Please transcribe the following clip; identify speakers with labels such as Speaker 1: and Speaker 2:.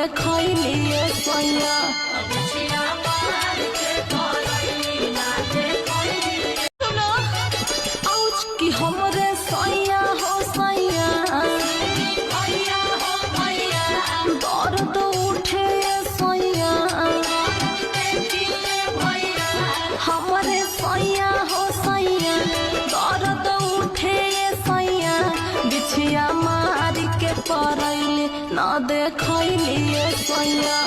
Speaker 1: देखलिए सैया कि हमरे सैया हो सैया दर्द उठे सैया हमरे सैया हो सैया दर्द उठे सैया बिछिया मार के परैले ना देखलिए सैया।